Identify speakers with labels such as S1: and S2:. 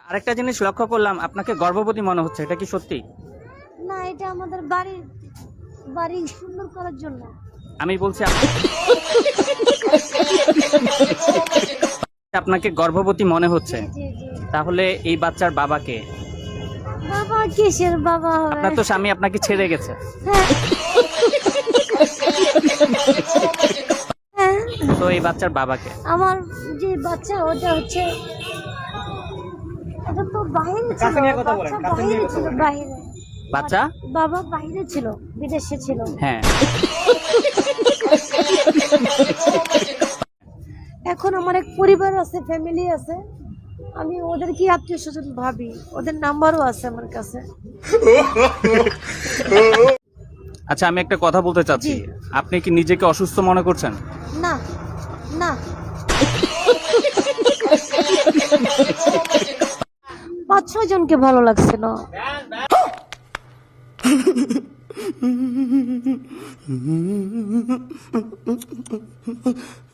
S1: আরেকটা জিনিস লক্ষ্য করলাম, আপনাকে গর্ভবতী মনে হচ্ছে, এটা কি সত্যি?
S2: না, এটা আমাদের বাড়ি সুন্দর করার জন্য।
S1: আমি বলছি আপনাকে গর্ভবতী মনে হচ্ছে,
S2: জি জি জি।
S1: তাহলে এই বাচ্চার বাবাকে?
S2: বাবা কিসের বাবা হবে?
S1: আপনার তো স্বামী আপনাকে ছেড়ে গেছে।
S2: হ্যাঁ হ্যাঁ,
S1: তো এই বাচ্চার বাবাকে?
S2: আমার যে বাচ্চা ওটা হচ্ছে, এটা তো বাইরে ছিল,
S1: কাছে নিয়ে কথা বলেন,
S2: বাচ্চা
S1: কাছে নিয়ে
S2: বাইরে
S1: কথা
S2: ছিল,
S1: বলেন।
S2: বাইরে।
S1: বাচ্চা?
S2: বাবা বাইরে ছিল, বিদেশে ছিল।
S1: হ্যাঁ।
S2: এখন আমার এক পরিবার আছে, ফ্যামিলি আছে, আমি ওদের কি আত্মীয় স্বজন ভাবি, ওদের নাম্বারও আছে আমার কাছে।
S1: আচ্ছা, আমি একটা কথা বলতে চাচ্ছি,
S2: জি।
S1: আপনি কি নিজেকে অসুস্থ মনে করছেন?
S2: না না, 5-6 জনকে ভালো লাগছিল।